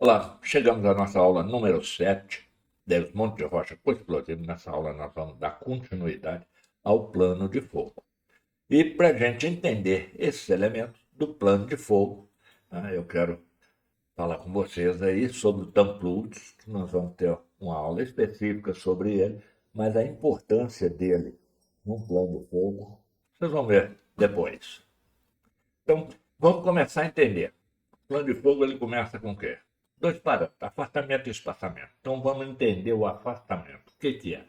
Olá, chegamos à nossa aula número 7, desmonte de rocha explosivo. Nessa aula nós vamos dar continuidade ao plano de fogo. E para a gente entender esses elementos do plano de fogo, eu quero falar com vocês aí sobre o Tamploudes, que nós vamos ter uma aula específica sobre ele, mas a importância dele no plano de fogo, vocês vão ver depois. Então, vamos começar a entender. O plano de fogo ele começa com o quê? Dois parâmetros, afastamento e espaçamento. Então vamos entender o afastamento. O que é?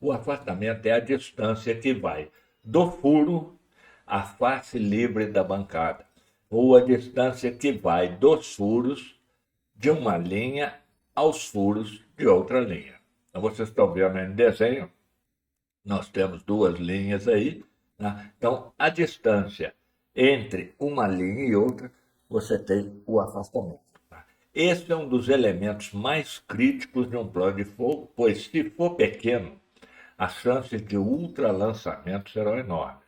O afastamento é a distância que vai do furo à face livre da bancada, ou a distância que vai dos furos de uma linha aos furos de outra linha. Então vocês estão vendo aí no desenho, nós temos duas linhas aí, né? Então a distância entre uma linha e outra, você tem o afastamento. Esse é um dos elementos mais críticos de um plano de fogo, pois se for pequeno, as chances de ultralançamento serão enormes.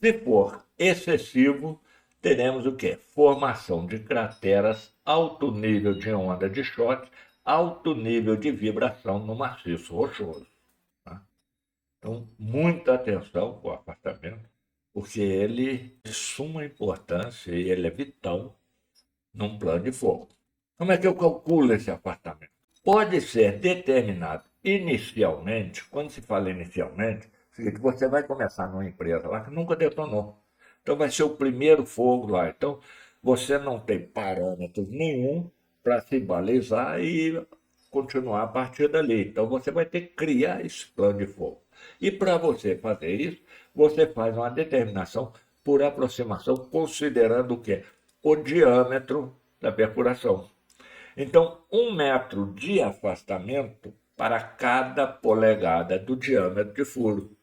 Se for excessivo, teremos o quê? Formação de crateras, alto nível de onda de choque, alto nível de vibração no maciço rochoso. Tá? Então, muita atenção com o afastamento, porque ele é de suma importância e ele é vital num plano de fogo. Como é que eu calculo esse afastamento? Pode ser determinado inicialmente, quando se fala inicialmente, é o seguinte, você vai começar numa empresa lá que nunca detonou. Então vai ser o primeiro fogo lá. Então você não tem parâmetro nenhum para se balizar e continuar a partir dali. Então você vai ter que criar esse plano de fogo. E para você fazer isso, você faz uma determinação por aproximação, considerando o quê? O diâmetro da perfuração. Então, 1 metro de afastamento para cada polegada do diâmetro de furo.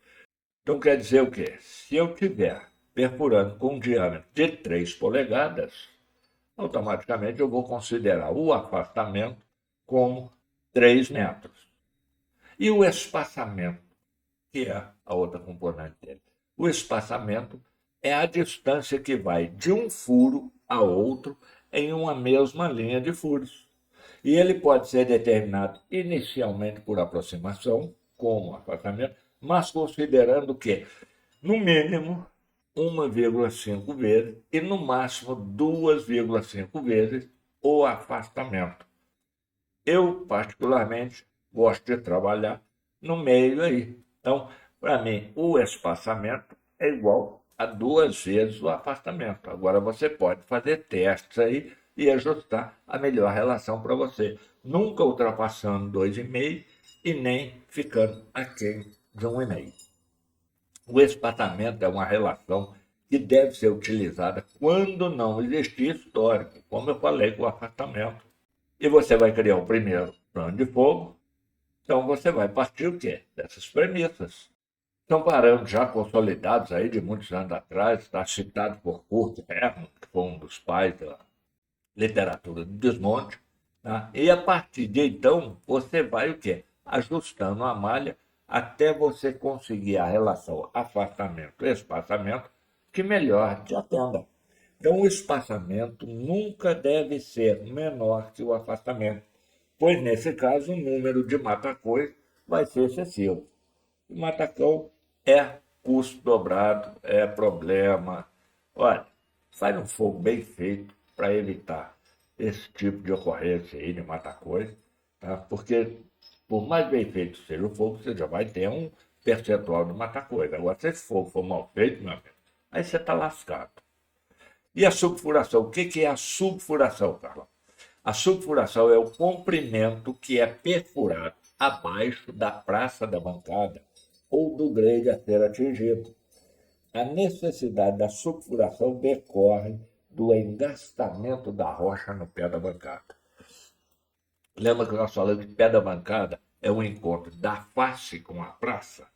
Então, quer dizer o quê? Se eu tiver perfurando com um diâmetro de 3 polegadas, automaticamente eu vou considerar o afastamento como 3 metros. E o espaçamento, que é a outra componente dele? O espaçamento é a distância que vai de um furo a outro em uma mesma linha de furos. E ele pode ser determinado inicialmente por aproximação, como afastamento, mas considerando que, no mínimo, 1,5 vezes e no máximo 2,5 vezes o afastamento. Eu, particularmente, gosto de trabalhar no meio aí. Então, para mim, o espaçamento é igual a 2 vezes o afastamento. Agora você pode fazer testes aí e ajustar a melhor relação para você. Nunca ultrapassando 2,5 e nem ficando aquém de 1,5. O espaçamento é uma relação que deve ser utilizada quando não existir histórico, como eu falei com o afastamento. E você vai criar o primeiro plano de fogo. Então você vai partir o quê? Dessas premissas. São parâmetros já consolidados aí de muitos anos atrás, está citado por Kurt Hermann, que foi um dos pais da literatura do desmonte. Tá? E a partir de então, você vai o quê? Ajustando a malha até você conseguir a relação afastamento-espaçamento que melhor te atenda. Então, o espaçamento nunca deve ser menor que o afastamento, pois, nesse caso, o número de matacões vai ser excessivo. O matacão é custo dobrado, é problema. Olha, faz um fogo bem feito para evitar esse tipo de ocorrência aí de matacões, tá? Porque, por mais bem feito seja o fogo, você já vai ter um percentual de matacões. Agora, se esse fogo for mal feito, meu amigo, aí você está lascado. E a subfuração? O que é a subfuração, Carla? A subfuração é o comprimento que é perfurado abaixo da praça da bancada ou do grade a ser atingido. A necessidade da subfuração decorre do engastamento da rocha no pé da bancada. Lembra que nós falamos que pé da bancada é o encontro da face com a praça?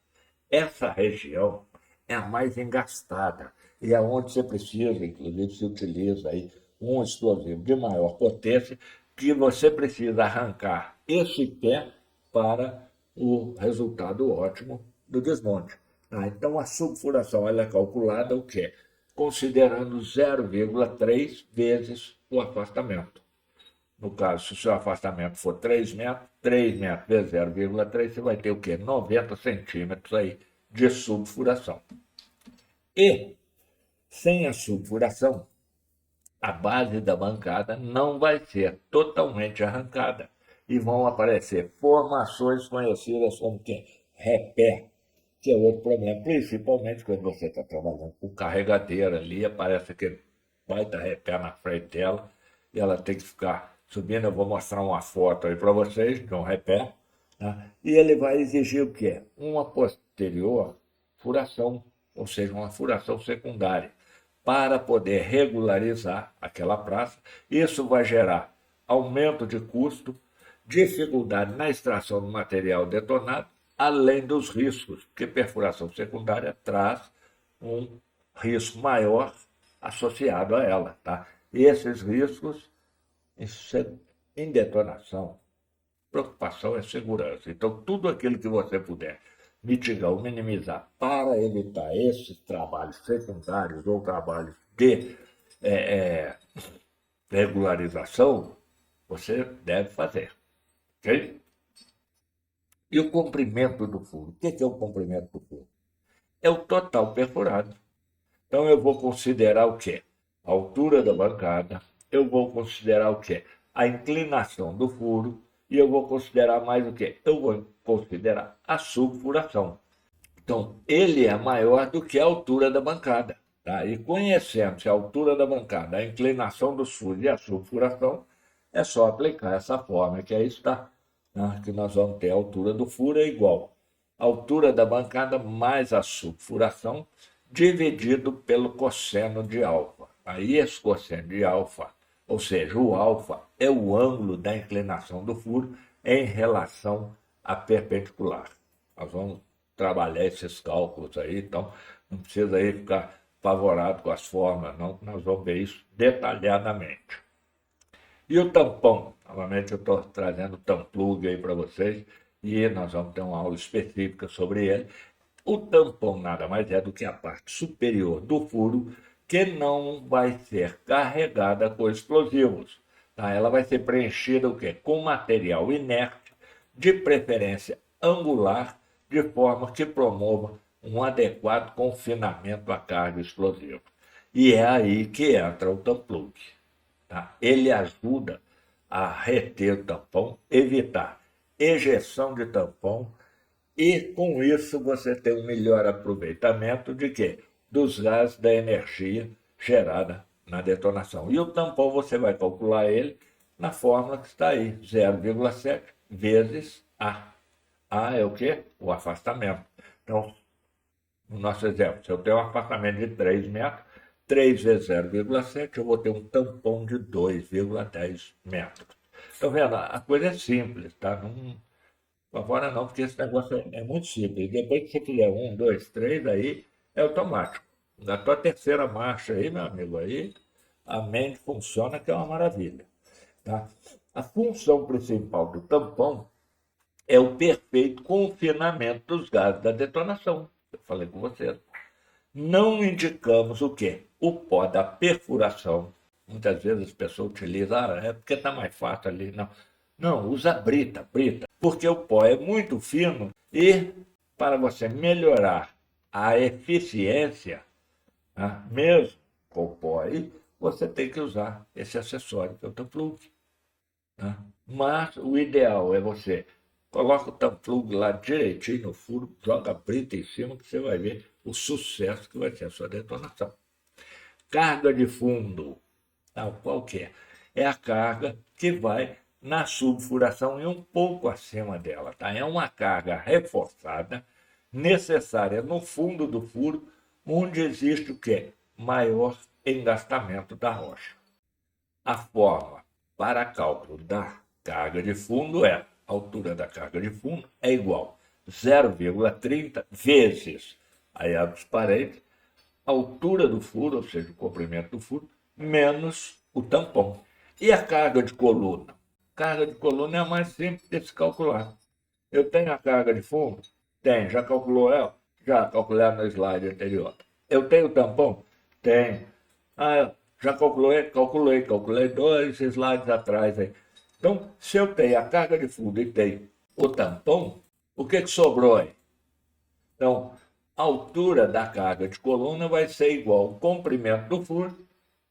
Essa região é a mais engastada e é onde você precisa, inclusive se utiliza aí um explosivo de maior potência que você precisa arrancar esse pé para o resultado ótimo do desmonte. Tá? Então a subfuração ela é calculada o quê? Considerando 0,3 vezes o afastamento. No caso, se o seu afastamento for 3 metros vezes 0,3, você vai ter o quê? 90 centímetros aí de subfuração. E, sem a subfuração, a base da bancada não vai ser totalmente arrancada e vão aparecer formações conhecidas como que repé, que é outro problema, principalmente quando você está trabalhando com carregadeira ali, aparece aquele baita repé na frente dela e ela tem que ficar subindo. Eu vou mostrar uma foto aí para vocês de um repé, né? E ele vai exigir o quê? Uma posterior furação, ou seja, uma furação secundária, para poder regularizar aquela praça. Isso vai gerar aumento de custo, dificuldade na extração do material detonado, além dos riscos, porque perfuração secundária traz um risco maior associado a ela. Tá? E esses riscos, em detonação, preocupação é segurança. Então, tudo aquilo que você puder mitigar ou minimizar para evitar esses trabalhos secundários ou trabalhos de é, é, regularização, você deve fazer. Ok? E o comprimento do furo? O que é o comprimento do furo? É o total perfurado. Então, eu vou considerar o quê? A altura da bancada, eu vou considerar o quê? A inclinação do furo, e eu vou considerar mais o quê? Eu vou considerar a subfuração. Então, ele é maior do que a altura da bancada. Tá? E conhecendo-se a altura da bancada, a inclinação dos furos e a subfuração, é só aplicar essa fórmula, que aí está. Né? Que nós vamos ter a altura do furo é igual a altura da bancada mais a subfuração, dividido pelo cosseno de alfa. Aí esse cosseno de alfa, ou seja, o alfa é o ângulo da inclinação do furo em relação à perpendicular. Nós vamos trabalhar esses cálculos aí, então não precisa aí ficar apavorado com as fórmulas, não, nós vamos ver isso detalhadamente. E o tampão? Novamente eu estou trazendo o tamplug aí para vocês e nós vamos ter uma aula específica sobre ele. O tampão nada mais é do que a parte superior do furo que não vai ser carregada com explosivos. Tá? Ela vai ser preenchida o quê? Com material inerte, de preferência angular, de forma que promova um adequado confinamento à carga explosiva. E é aí que entra o tamplug. Tá? Ele ajuda a reter o tampão, evitar ejeção de tampão e, com isso, você tem um melhor aproveitamento de quê? Dos gases da energia gerada na detonação. E o tampão você vai calcular ele na fórmula que está aí, 0,7 vezes A. A é o quê? O afastamento. Então, no nosso exemplo, se eu tenho um afastamento de 3 metros, 3 vezes 0,7, eu vou ter um tampão de 2,10 metros. Estão vendo? A coisa é simples, tá? Não apavora não, porque esse negócio é muito simples. Depois que você fizer 1, 2, 3, aí é automático. Na tua terceira marcha aí, meu amigo, aí a mente funciona, que é uma maravilha. Tá? A função principal do tampão é o perfeito confinamento dos gases da detonação. Eu falei com você. Não indicamos o quê? O pó da perfuração. Muitas vezes as pessoas utilizam, é porque está mais fácil ali. Não, não, usa brita, brita. Porque o pó é muito fino e para você melhorar a eficiência, né, mesmo com o pó aí, você tem que usar esse acessório que é o tamplug. Né? Mas o ideal é você coloca o tamplug lá direitinho no furo, joga a brita em cima, que você vai ver o sucesso que vai ser a sua detonação. Carga de fundo, qual que é? É a carga que vai na subfuração e um pouco acima dela. Tá? É uma carga reforçada, necessária no fundo do furo, onde existe o quê? Maior engastamento da rocha. A forma para cálculo da carga de fundo é: a altura da carga de fundo é igual a 0,30 vezes, aí abre os parênteses, a altura do furo, ou seja, o comprimento do furo, menos o tampão. E a carga de coluna? Carga de coluna é a mais simples de se calcular. Eu tenho a carga de fundo? Tenho. Já calculou ela? Já calculei no slide anterior. Eu tenho o tampão? Tenho. Já calculei? Calculei 2 slides atrás aí. Então, se eu tenho a carga de fundo e tenho o tampão, o que sobrou aí? Então, a altura da carga de coluna vai ser igual ao comprimento do furo,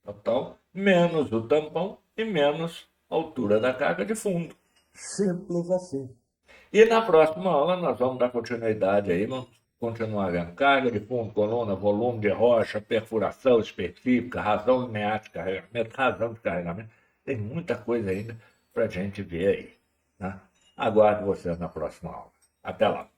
total, menos o tampão e menos a altura da carga de fundo. Simples assim. E na próxima aula nós vamos dar continuidade aí, vamos continuar vendo carga de fundo, coluna, volume de rocha, perfuração específica, razão linear de carregamento, razão de carregamento. Tem muita coisa ainda para a gente ver aí. Né? Aguardo vocês na próxima aula. Até lá.